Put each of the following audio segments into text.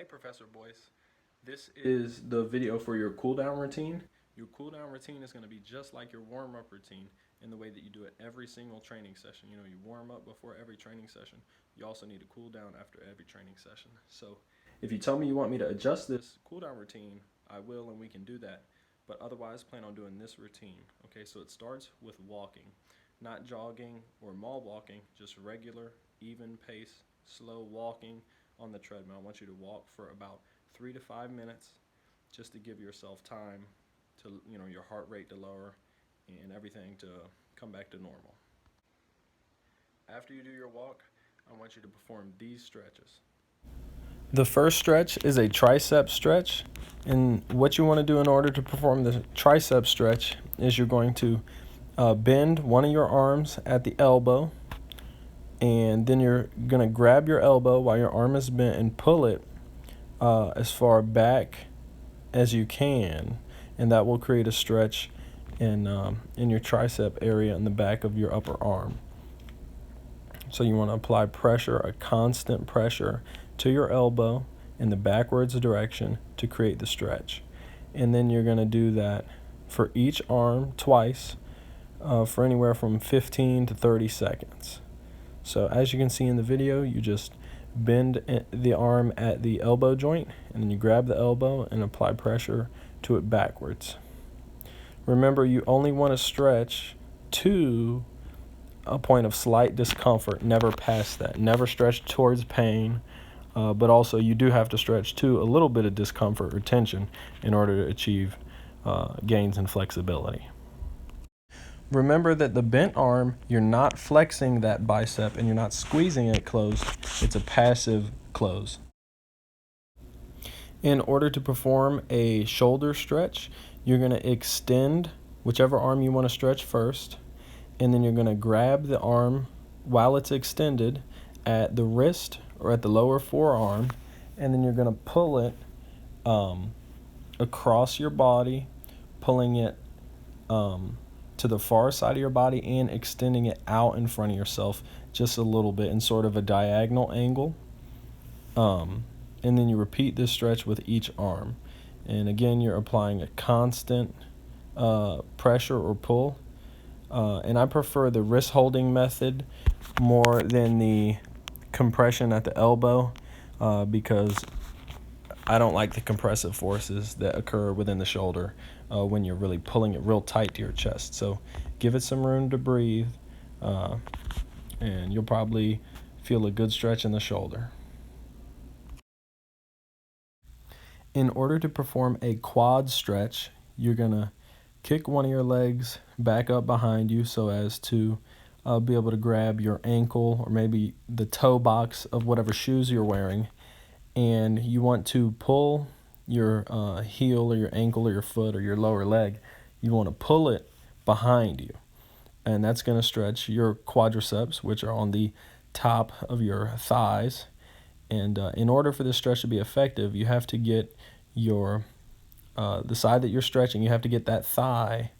Hey Professor Boyce, this is the video for your cool down routine. Your cool down routine is going to be just like your warm up routine in the way that you do it every single training session. You know, you warm up before every training session. You also need to cool down after every training session. So if you tell me you want me to adjust this cool down routine, I will and we can do that. But otherwise, plan on doing this routine. Okay, so it starts with walking, not jogging or mall walking, just regular, even pace, slow walking on the treadmill. I want you to walk for about 3 to 5 minutes just to give yourself time to, your heart rate to lower and everything to come back to normal. After you do your walk, I want you to perform these stretches. The first stretch is a tricep stretch. And what you want to do in order to perform the tricep stretch is you're going to bend one of your arms at the elbow, and then you're going to grab your elbow while your arm is bent and pull it as far back as you can, and that will create a stretch in your tricep area in the back of your upper arm. So you want to apply pressure, a constant pressure to your elbow in the backwards direction to create the stretch. And then you're going to do that for each arm twice for anywhere from 15 to 30 seconds. So as you can see in the video, you just bend the arm at the elbow joint, and then you grab the elbow and apply pressure to it backwards. Remember, you only want to stretch to a point of slight discomfort, never past that. Never stretch towards pain, but also you do have to stretch to a little bit of discomfort or tension in order to achieve gains in flexibility. Remember that the bent arm, you're not flexing that bicep and you're not squeezing it closed. It's a passive close. In order to perform a shoulder stretch, you're going to extend whichever arm you want to stretch first, and then you're going to grab the arm while it's extended at the wrist or at the lower forearm, and then you're going to pull it across your body, pulling it to the far side of your body and extending it out in front of yourself just a little bit in sort of a diagonal angle. And then you repeat this stretch with each arm. And again, you're applying a constant pressure or pull. And I prefer the wrist holding method more than the compression at the elbow because I don't like the compressive forces that occur within the shoulder when you're really pulling it real tight to your chest. So give it some room to breathe, and you'll probably feel a good stretch in the shoulder. In order to perform a quad stretch, you're going to kick one of your legs back up behind you so as to be able to grab your ankle or maybe the toe box of whatever shoes you're wearing, and you want to pull your heel or your ankle or your foot or your lower leg. You want to pull it behind you, and that's going to stretch your quadriceps, which are on the top of your thighs. And in order for this stretch to be effective, you have to get your the side that you're stretching, you have to get that thigh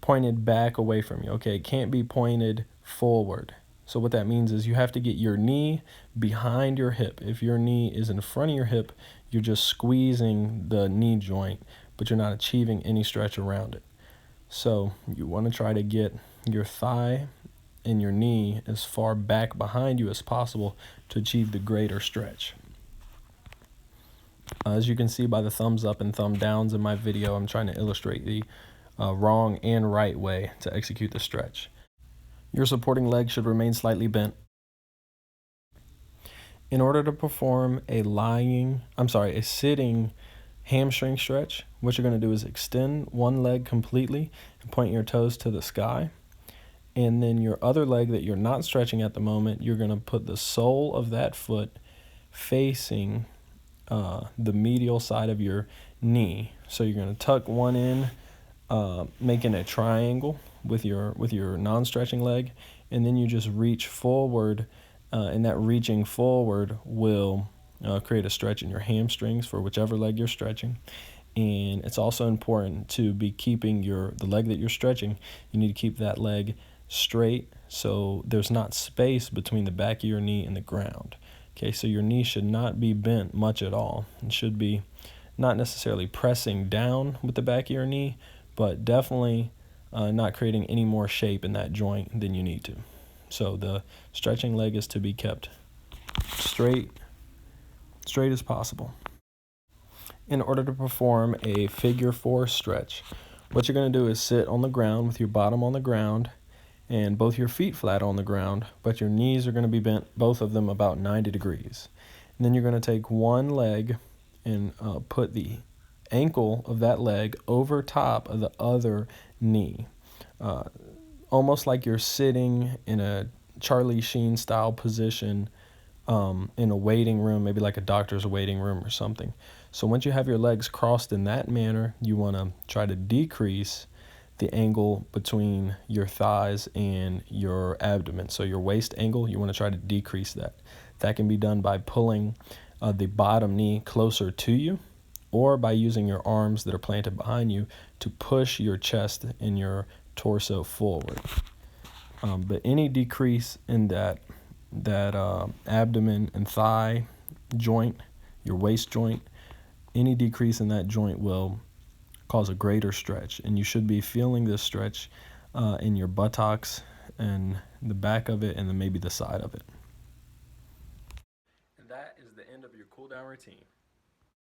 pointed back away from you. Okay, it can't be pointed forward. So what that means is you have to get your knee behind your hip. If your knee is in front of your hip, you're just squeezing the knee joint, but you're not achieving any stretch around it. So you want to try to get your thigh and your knee as far back behind you as possible to achieve the greater stretch. As you can see by the thumbs up and thumb downs in my video, I'm trying to illustrate the wrong and right way to execute the stretch. Your supporting leg should remain slightly bent. In order to perform a sitting hamstring stretch, what you're going to do is extend one leg completely and point your toes to the sky. And then your other leg that you're not stretching at the moment, you're going to put the sole of that foot facing the medial side of your knee. So you're going to tuck one in, making a triangle with your non-stretching leg, and then you just reach forward, and that reaching forward will create a stretch in your hamstrings for whichever leg you're stretching. And it's also important to be keeping the leg that you're stretching, you need to keep that leg straight so there's not space between the back of your knee and the ground. Okay, so your knee should not be bent much at all. It should be not necessarily pressing down with the back of your knee, but definitely not creating any more shape in that joint than you need to. So the stretching leg is to be kept straight as possible. In order to perform a figure 4 stretch, what you're going to do is sit on the ground with your bottom on the ground and both your feet flat on the ground, but your knees are going to be bent, both of them about 90 degrees. And then you're going to take one leg and put the ankle of that leg over top of the other knee, almost like you're sitting in a Charlie Sheen style position in a waiting room, maybe like a doctor's waiting room or something. So once you have your legs crossed in that manner, you want to try to decrease the angle between your thighs and your abdomen. So your waist angle, you want to try to decrease that. That can be done by pulling the bottom knee closer to you, or by using your arms that are planted behind you to push your chest and your torso forward. But any decrease in that abdomen and thigh joint, your waist joint, any decrease in that joint will cause a greater stretch, and you should be feeling this stretch in your buttocks and the back of it, and then maybe the side of it. And that is the end of your cool down routine.